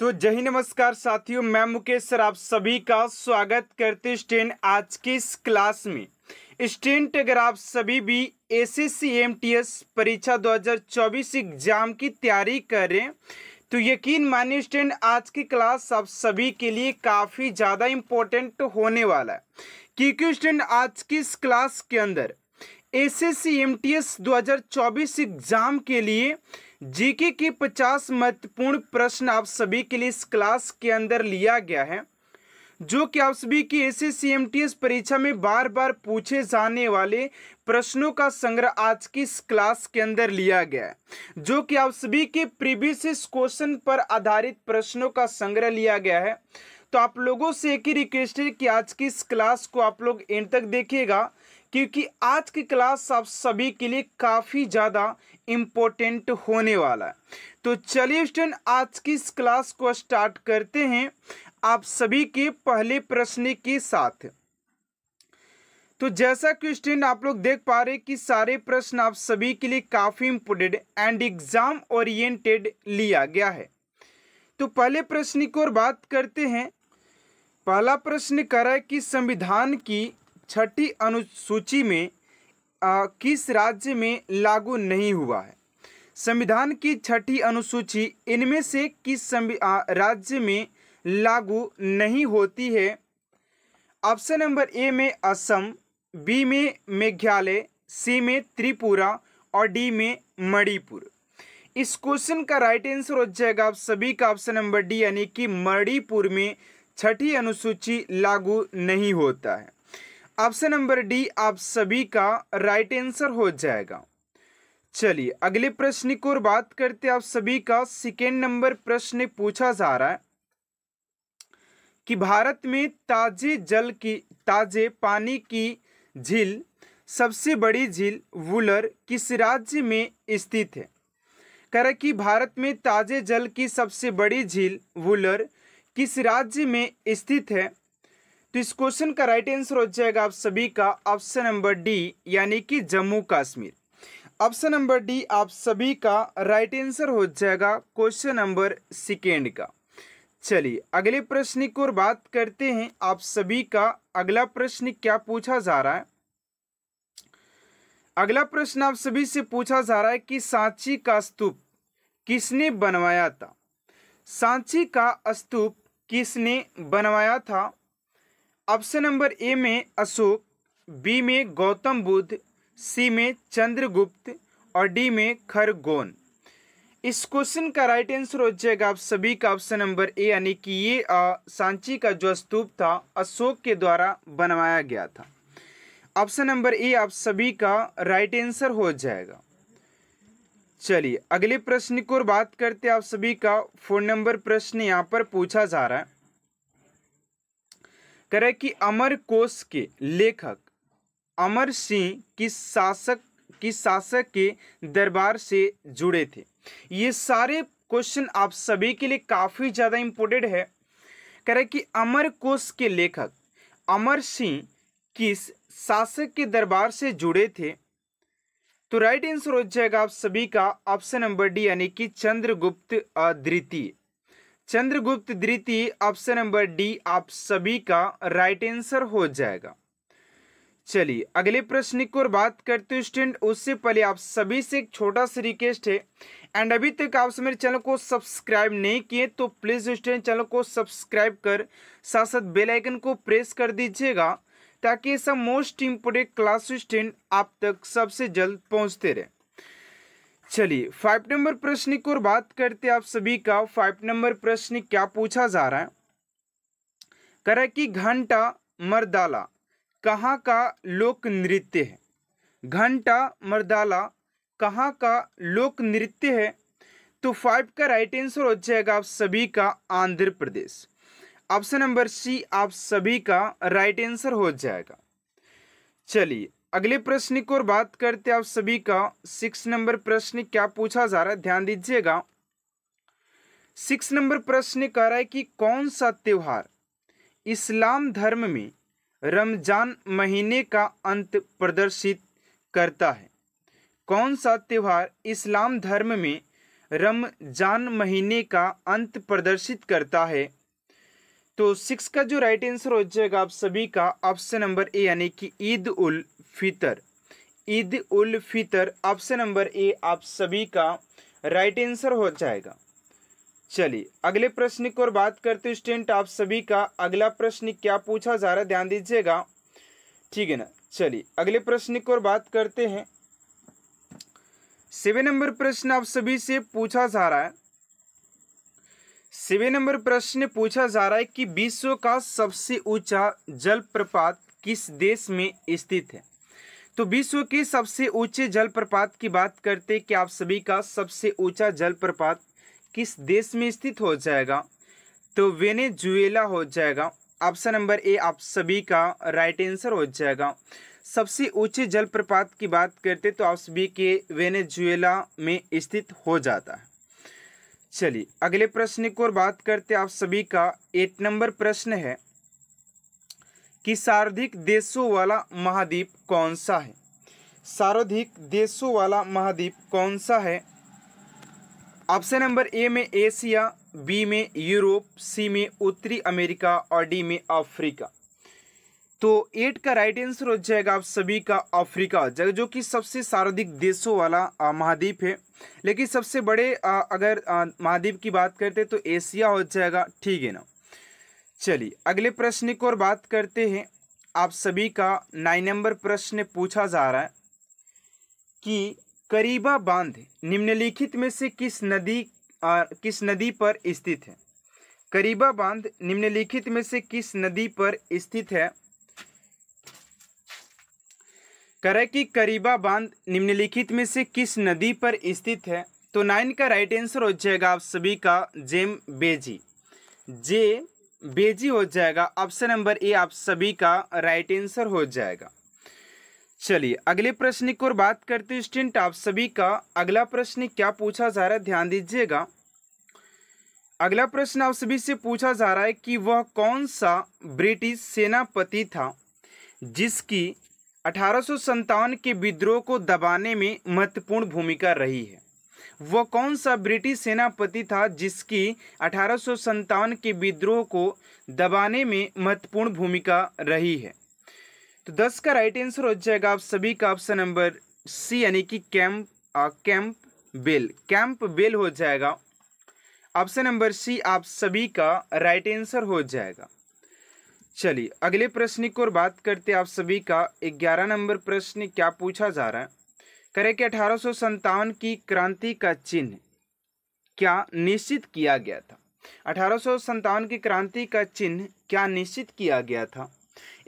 तो जय हिंद, नमस्कार साथियों, मैं मुकेश सर आप सभी का स्वागत करते स्टूडेंट आज की इस क्लास में। स्टूडेंट अगर आप सभी भी एसएससी एमटीएस परीक्षा 2024 एग्जाम की तैयारी कर रहे हैं तो यकीन मानिए स्टूडेंट आज की क्लास आप सभी के लिए काफ़ी ज़्यादा इम्पोर्टेंट होने वाला है, क्योंकि स्टूडेंट आज की इस क्लास के अंदर एसएससी एमटीएस 2024 एग्जाम के लिए जीके के 50 महत्वपूर्ण प्रश्न आप सभी के लिए इस क्लास के अंदर लिया गया है, जो कि आप सभी की एसएससी एमटीएस परीक्षा में बार बार पूछे जाने वाले प्रश्नों का संग्रह आज की इस क्लास के अंदर लिया गया है, जो कि आप सभी के प्रीवियस क्वेश्चन पर आधारित प्रश्नों का संग्रह लिया गया है। तो आप लोगों से एक ही रिक्वेस्ट है कि आज की इस क्लास को आप लोग एंड तक देखिएगा, क्योंकि आज की क्लास आप सभी के लिए काफ़ी ज़्यादा इम्पोर्टेंट होने वाला है। तो चलिए स्टूडेंट आज की इस क्लास को स्टार्ट करते हैं आप सभी के पहले प्रश्न के साथ। तो जैसा कि स्टूडेंट आप लोग देख पा रहे हैं कि सारे प्रश्न आप सभी के लिए काफ़ी इम्पोर्टेंट एंड एग्जाम ओरिएंटेड लिया गया है। तो पहले प्रश्न की ओर बात करते हैं। पहला प्रश्न कर रहा है कि संविधान की 6ठी अनुसूची में किस राज्य में लागू नहीं हुआ है। संविधान की 6ठी अनुसूची इनमें से किस राज्य में लागू नहीं होती है। ऑप्शन नंबर ए में असम, बी में मेघालय, सी में त्रिपुरा और डी में मणिपुर। इस क्वेश्चन का राइट आंसर हो जाएगा आप सभी का ऑप्शन नंबर डी, यानी कि मणिपुर में 6ठी अनुसूची लागू नहीं होता है। ऑप्शन नंबर डी आप सभी का राइट आंसर हो जाएगा। चलिए अगले प्रश्न की ओर बात करते हैं। आप सभी का सेकेंड नंबर प्रश्न पूछा जा रहा है कि भारत में ताजे पानी की झील सबसे बड़ी झील वुलर किस राज्य में स्थित है। कह रहा कि भारत में ताजे जल की सबसे बड़ी झील वुलर किस राज्य में स्थित है। तो इस क्वेश्चन का राइट आंसर हो जाएगा आप सभी का ऑप्शन नंबर डी, यानी कि Jammu Kashmir. Option number D आप सभी का राइट आंसर हो जाएगा क्वेश्चन नंबर सेकेंड का। चलिए अगले प्रश्न की ओर बात करते हैं। आप सभी का अगला प्रश्न क्या पूछा जा रहा है। अगला प्रश्न आप सभी से पूछा जा रहा है कि सांची का स्तूप किसने बनवाया था। सांची का स्तूप किसने बनवाया था। ऑप्शन नंबर ए में अशोक, बी में गौतम बुद्ध, सी में चंद्रगुप्त और डी में खरगोन। इस क्वेश्चन का राइट आंसर हो जाएगा आप सभी का ऑप्शन नंबर ए, यानी कि ये सांची का जो स्तूप था अशोक के द्वारा बनवाया गया था। ऑप्शन नंबर ए आप सभी का राइट आंसर हो जाएगा। चलिए अगले प्रश्न की ओर बात करते हैं। आप सभी का 4 नंबर प्रश्न यहाँ पर पूछा जा रहा है। कह रहा है कि अमरकोश के लेखक अमर सिंह किस शासक के दरबार से जुड़े थे। ये सारे क्वेश्चन आप सभी के लिए काफ़ी ज़्यादा इम्पोर्टेंट है। कह रहा है कि अमरकोश के लेखक अमर सिंह किस शासक के दरबार से जुड़े थे। तो राइट आंसर हो जाएगा आप सभी का ऑप्शन नंबर डी, यानी कि चंद्रगुप्त द्वितीय। चंद्रगुप्त द्वितीय ऑप्शन नंबर डी आप सभी का राइट आंसर हो जाएगा। चलिए अगले प्रश्न की ओर बात करते हैं स्टूडेंट। उससे पहले आप सभी से एक छोटा सा रिक्वेस्ट है, एंड अभी तक आप मेरे चैनल को सब्सक्राइब नहीं किए तो प्लीज़ स्टूडेंट चैनल को सब्सक्राइब कर साथ साथ बेल आइकन को प्रेस कर दीजिएगा, ताकि ऐसा मोस्ट इम्पोर्टेंट क्लास स्टूडेंट आप तक सबसे जल्द पहुँचते रहे। चलिए 5 नंबर प्रश्न की ओर बात करते हैं। आप सभी का 5 नंबर प्रश्न क्या पूछा जा रहा है। कह रहा है कि घंटा मर्दाला कहाँ का लोक नृत्य है। घंटा मर्दाला कहाँ का लोक नृत्य है। तो 5 का राइट आंसर हो जाएगा आप सभी का Andhra Pradesh. Option number C आप सभी का राइट आंसर हो जाएगा। चलिए अगले प्रश्न की ओर बात करते हैं। आप सभी का 6 नंबर प्रश्न क्या पूछा जा रहा है, ध्यान दीजिएगा। 6 नंबर प्रश्न कह रहा है कि कौन सा त्योहार इस्लाम धर्म में रमजान महीने का अंत प्रदर्शित करता है। कौन सा त्योहार इस्लाम धर्म में रमजान महीने का अंत प्रदर्शित करता है? तो 6 का जो राइट आंसर हो जाएगा आप सभी का ऑप्शन नंबर ए यानी कि Eid ul Fitr. Eid ul Fitr option number A आप सभी का राइट आंसर हो जाएगा। चलिए अगले प्रश्न की ओर बात करते हैं स्टूडेंट, आप सभी का अगला प्रश्न क्या पूछा जा रहा है, ध्यान दीजिएगा, ठीक है ना। चलिए अगले प्रश्न की ओर बात करते हैं। 7 नंबर प्रश्न आप सभी से पूछा जा रहा है। 7 नंबर प्रश्न पूछा जा रहा है कि विश्व का सबसे ऊंचा जलप्रपात किस देश में स्थित है? तो विश्व के सबसे ऊंचे जलप्रपात की बात करते हैं कि आप सभी का सबसे ऊंचा जलप्रपात किस देश में स्थित हो जाएगा? तो वेनेजुएला हो जाएगा। ऑप्शन नंबर ए आप सभी का राइट आंसर हो जाएगा। सबसे ऊंचे जलप्रपात की बात करते तो आप सभी के वेनेजुएला में स्थित हो जाता है। चलिए अगले प्रश्न की ओर बात करते आप सभी का 8 नंबर प्रश्न है कि सर्वाधिक देशों वाला महाद्वीप कौन सा है? सर्वाधिक देशों वाला महाद्वीप कौन सा है? ऑप्शन नंबर ए में एशिया, बी में यूरोप, सी में उत्तरी अमेरिका और डी में अफ्रीका। तो 8 का राइट आंसर हो जाएगा आप सभी का अफ्रीका, जो कि सबसे सर्वाधिक देशों वाला महाद्वीप है। लेकिन सबसे बड़े अगर महाद्वीप की बात करते तो एशिया हो जाएगा, ठीक है ना। चलिए अगले प्रश्न की ओर बात करते हैं। आप सभी का 9 नंबर प्रश्न पूछा जा रहा है कि करीबा बांध निम्नलिखित में से किस नदी पर स्थित है? करीबा बांध निम्नलिखित में से किस नदी पर स्थित है? करे कि करीबा बांध निम्नलिखित में से किस नदी पर स्थित है? तो 9 का राइट आंसर हो जाएगा आप सभी का जेम्बेजी। बेजी हो जाएगा। ऑप्शन नंबर ए आप सभी का राइट आंसर हो जाएगा। चलिए अगले प्रश्न की ओर बात करते हैं स्टूडेंट, आप सभी का अगला प्रश्न क्या पूछा जा रहा है, ध्यान दीजिएगा। अगला प्रश्न आप सभी से पूछा जा रहा है कि वह कौन सा ब्रिटिश सेनापति था जिसकी 1857 के विद्रोह को दबाने में महत्वपूर्ण भूमिका रही है? वह कौन सा ब्रिटिश सेनापति था जिसकी 1857 के विद्रोह को दबाने में महत्वपूर्ण भूमिका रही है? तो 10 का राइट आंसर हो जाएगा आप सभी का ऑप्शन नंबर सी यानी कि कैंप बेल हो जाएगा। ऑप्शन नंबर सी आप सभी का राइट आंसर हो जाएगा। चलिए अगले प्रश्न की ओर बात करते आप सभी का 11 नंबर प्रश्न क्या पूछा जा रहा है। करें कि 1857 की क्रांति का चिन्ह क्या निश्चित किया गया था? 1857 की क्रांति का चिन्ह क्या निश्चित किया गया था?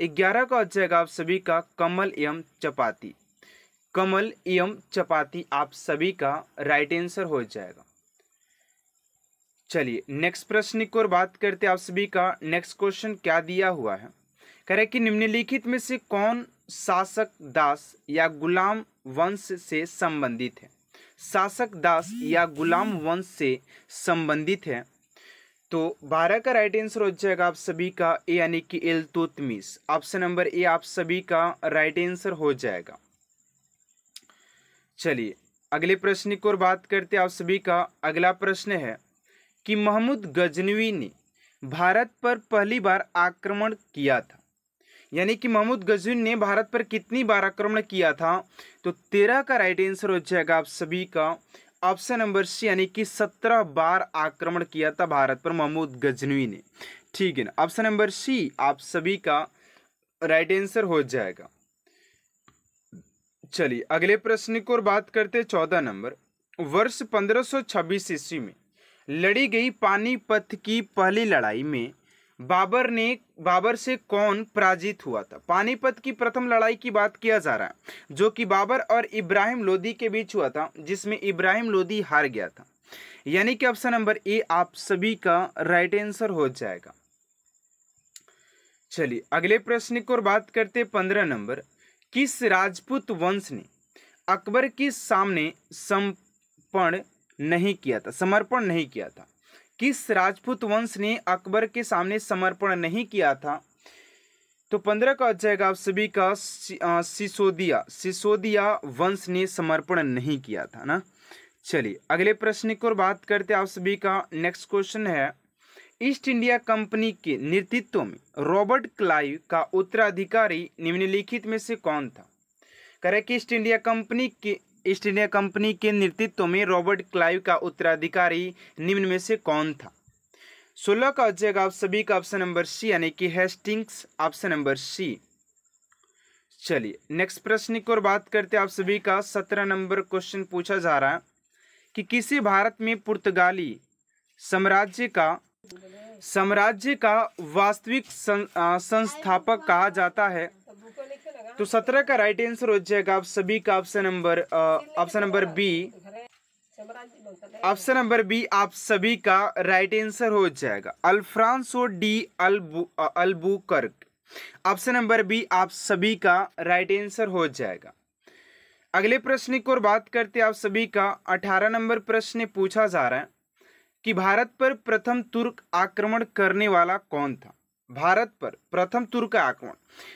11 का हो जाएगा आप सभी का कमल एवं चपाती। कमल एवं चपाती आप सभी का राइट आंसर हो जाएगा। चलिए नेक्स्ट प्रश्न की ओर बात करते आप सभी का नेक्स्ट क्वेश्चन क्या दिया हुआ है। करें कि निम्नलिखित में से कौन शासक दास या गुलाम वंश से संबंधित है? शासक दास या गुलाम वंश से संबंधित है? तो 12 का राइट आंसर हो जाएगा आप सभी का ए यानी कि इल्तुतमिश। ऑप्शन नंबर ए आप सभी का राइट आंसर हो जाएगा। चलिए अगले प्रश्न की ओर बात करते आप सभी का अगला प्रश्न है कि महमूद गजनवी ने भारत पर पहली बार आक्रमण किया था, यानी कि महमूद गजनवी ने भारत पर कितनी बार आक्रमण किया था? तो 13 का राइट आंसर हो जाएगा आप सभी का ऑप्शन नंबर सी यानी कि 17 बार आक्रमण किया था भारत पर महमूद गजनवी ने, ठीक है ना। ऑप्शन नंबर सी आप सभी का राइट आंसर हो जाएगा। चलिए अगले प्रश्न की ओर बात करते हैं 14 नंबर। वर्ष 1526 ईस्वी में लड़ी गई पानीपत की पहली लड़ाई में बाबर से कौन पराजित हुआ था? पानीपत की प्रथम लड़ाई की बात किया जा रहा है जो कि बाबर और इब्राहिम लोदी के बीच हुआ था, जिसमें इब्राहिम लोदी हार गया था, यानी कि ऑप्शन नंबर ए आप सभी का राइट आंसर हो जाएगा। चलिए अगले प्रश्न की ओर बात करते 15 नंबर। किस राजपूत वंश ने अकबर के सामने समर्पण नहीं किया था? किस राजपूत वंश ने अकबर के सामने समर्पण नहीं किया था? तो 15 का हो जाएगा आप सभी का सिसोदिया वंश ने समर्पण नहीं किया था ना, चलिए अगले प्रश्न की ओर बात करते हैं आप सभी का। नेक्स्ट क्वेश्चन है, ईस्ट इंडिया कंपनी के नेतृत्व में रॉबर्ट क्लाइव का उत्तराधिकारी निम्नलिखित में से कौन था? करें कि ईस्ट इंडिया कंपनी के नेतृत्व में रॉबर्ट क्लाइव का उत्तराधिकारी निम्न में से कौन था? 16 का हो जाएगा आप सभी का ऑप्शन नंबर सी, यानी कि हेस्टिंग्स, ऑप्शन नंबर सी। चलिए नेक्स्ट प्रश्न की ओर बात करते हैं आप सभी का। 17 नंबर क्वेश्चन पूछा जा रहा है कि किसी भारत में पुर्तगाली साम्राज्य का वास्तविक संस्थापक कहा जाता है? तो 17 का राइट आंसर हो जाएगा आप सभी का option number B. Option number B आप सभी का राइट आंसर हो जाएगा, Alfonso de Albuquerque. Option number B आप सभी का राइट आंसर हो जाएगा। अगले प्रश्न की ओर बात करते हैं आप सभी का। 18 नंबर प्रश्न पूछा जा रहा है कि भारत पर प्रथम तुर्क आक्रमण करने वाला कौन था? भारत पर प्रथम तुर्क आक्रमण,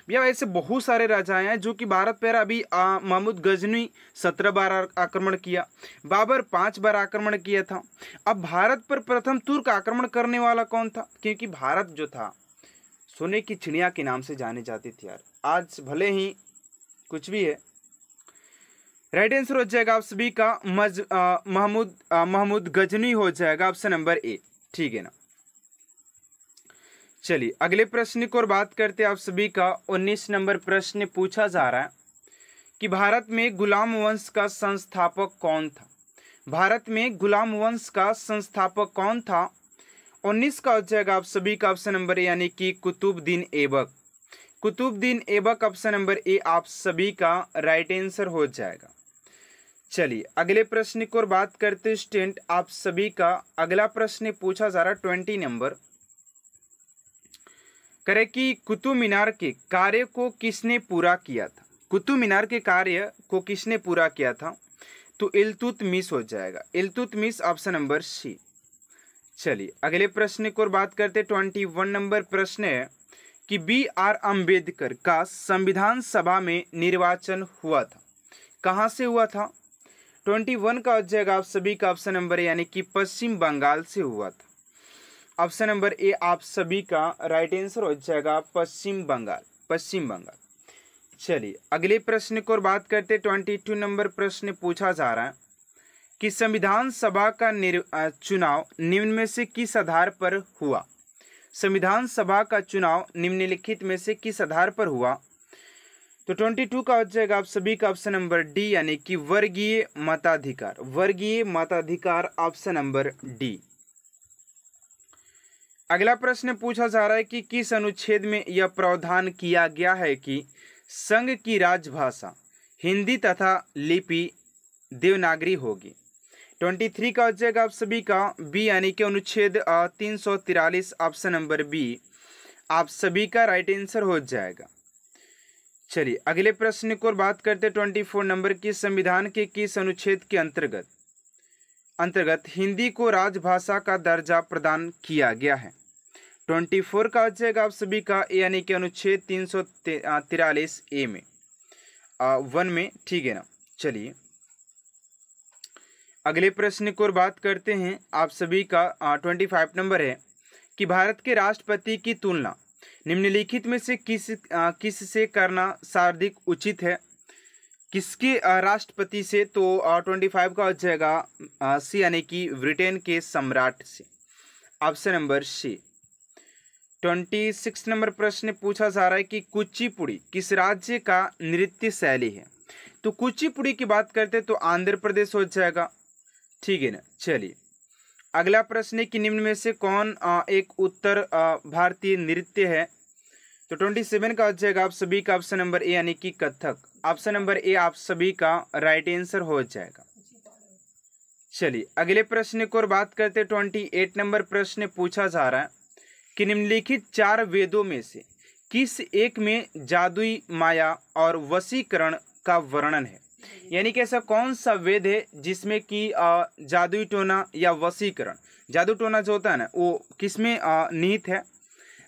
भैया ऐसे बहुत सारे राजा हैं जो कि भारत पर अभी महमूद गजनी 17 बार आक्रमण किया, बाबर 5 बार आक्रमण किया था। अब भारत पर प्रथम तुर्क आक्रमण करने वाला कौन था? क्योंकि भारत जो था सोने की चिड़िया के नाम से जाने जाती थी यार, आज भले ही कुछ भी है। राइट आंसर हो जाएगा आप सभी का महमूद गजनी हो जाएगा, ऑप्शन नंबर ए, ठीक है ना। चलिए अगले प्रश्न की ओर बात करते हैं आप सभी का। 19 नंबर प्रश्न पूछा जा रहा है कि भारत में गुलाम वंश का संस्थापक कौन था? भारत में गुलाम वंश का संस्थापक कौन था? 19 का हो जाएगा आप सभी का ऑप्शन नंबर ए, यानी कि Qutubuddin Aibak. Qutubuddin Aibak option number A आप सभी का राइट आंसर हो जाएगा। चलिए अगले प्रश्न की ओर बात करते हैं स्टूडेंट आप सभी का। अगला प्रश्न पूछा जा रहा है 20 नंबर, करे कि कुतुब मीनार के कार्य को किसने पूरा किया था? कुतुब मीनार के कार्य को किसने पूरा किया था? तो इल्तुतमिश हो जाएगा, इल्तुतमिश, ऑप्शन नंबर सी। चलिए अगले प्रश्न की ओर बात करते 21 नंबर प्रश्न है कि BR अम्बेडकर का संविधान सभा में निर्वाचन हुआ था, कहाँ से हुआ था? 21 का हो जाएगा आप सभी का ऑप्शन नंबर ए, यानी कि पश्चिम बंगाल से हुआ था। ऑप्शन नंबर ए आप सभी का राइट आंसर हो जाएगा, पश्चिम बंगाल। चलिए अगले प्रश्न की ओर बात करते 22 नंबर प्रश्न पूछा जा रहा है कि संविधान सभा का चुनाव निम्न में से किस आधार पर हुआ? संविधान सभा का चुनाव निम्नलिखित में से किस आधार पर हुआ? तो 22 का हो जाएगा आप सभी का ऑप्शन नंबर डी, यानी कि वर्गीय मताधिकार, ऑप्शन नंबर डी। अगला प्रश्न पूछा जा रहा है कि किस अनुच्छेद में यह प्रावधान किया गया है कि संघ की राजभाषा हिंदी तथा लिपि देवनागरी होगी? 23 का हो जाएगा आप सभी का बी, यानी कि अनुच्छेद 343, ऑप्शन नंबर बी आप सभी का राइट आंसर हो जाएगा। चलिए अगले प्रश्न की ओर बात करते 24 नंबर की। संविधान के किस अनुच्छेद के अंतर्गत हिंदी को राजभाषा का दर्जा प्रदान किया गया है? 24 का हो जाएगा आप सभी का ए, यानी कि अनुच्छेद 343 ए में 1 में, ठीक है ना। चलिए अगले प्रश्न की ओर बात करते हैं आप सभी का। 25 नंबर है कि भारत के राष्ट्रपति की तुलना निम्नलिखित में से किस से करना सर्वाधिक उचित है? किसके राष्ट्रपति से? तो 25 का हो जाएगा सी, यानी कि ब्रिटेन के सम्राट से, ऑप्शन नंबर सी। 26 नंबर प्रश्न पूछा जा रहा है कि कुचिपुड़ी किस राज्य का नृत्य शैली है? तो कुचिपुड़ी की बात करते तो आंध्र प्रदेश हो जाएगा, ठीक है ना। चलिए अगला प्रश्न है कि निम्न में से कौन एक उत्तर भारतीय नृत्य है? तो 27 का हो जाएगा आप सभी का ऑप्शन नंबर ए, यानी कि कथक। ऑप्शन नंबर ए आप सभी का राइट आंसर हो जाएगा। चलिए अगले प्रश्न की ओर बात करते 28 नंबर प्रश्न पूछा जा रहा है कि निम्नलिखित 4 वेदों में से किस एक में जादुई माया और वशीकरण का वर्णन है? यानी कि ऐसा कौन सा वेद है जिसमें कि जादुई टोना या वशीकरण, जादू टोना जो होता है ना, वो किसमें निहित है?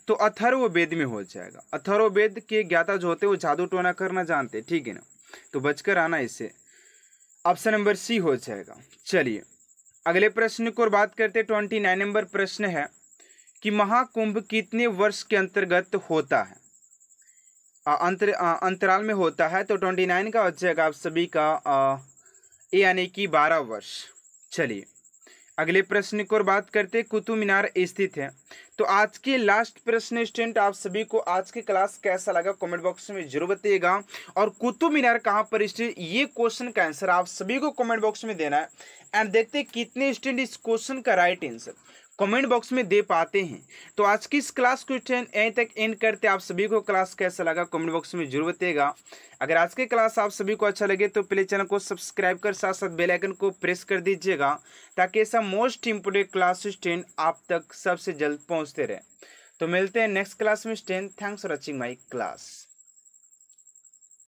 तो अथर्ववेद में हो जाएगा। अथर्ववेद के ज्ञाता जो होते हैं वो जादू टोना करना जानते, ठीक है ना, तो बचकर आना इससे। ऑप्शन नंबर सी हो जाएगा। चलिए अगले प्रश्न को और बात करते हैं। 29 नंबर प्रश्न है कि महाकुंभ कितने वर्ष के अंतर्गत होता है, अंतराल में होता है। तो 29 का हो जाएगा आप सभी का ए यानी कि 12 वर्ष। चलिए अगले प्रश्न को और बात करते। कुतुब मीनार स्थित है। तो आज के लास्ट प्रश्न स्टूडेंट, आप सभी को आज की क्लास कैसा लगा कमेंट बॉक्स में जरूर बताइएगा। और कुतुब मीनार कहाँ पर स्थित, ये क्वेश्चन का आंसर आप सभी को कमेंट बॉक्स में देना है। एंड देखते हैं कितने स्टूडेंट इस क्वेश्चन का राइट आंसर कमेंट बॉक्स में दे पाते हैं। तो आज की इस क्लास को यहीं तक एंड करते। आप सभी को क्लास कैसा लगा कमेंट बॉक्स में जरूर बताइएगा। अगर आज की क्लास आप सभी को अच्छा लगे तो प्लीज चैनल को सब्सक्राइब कर साथ साथ बेल आइकन को प्रेस कर दीजिएगा, ताकि ऐसा मोस्ट इंपोर्टेंट क्लास स्टूडेंट आप तक सबसे जल्द पहुंचते रहे। तो मिलते हैं नेक्स्ट क्लास में student. Thanks for watching my class.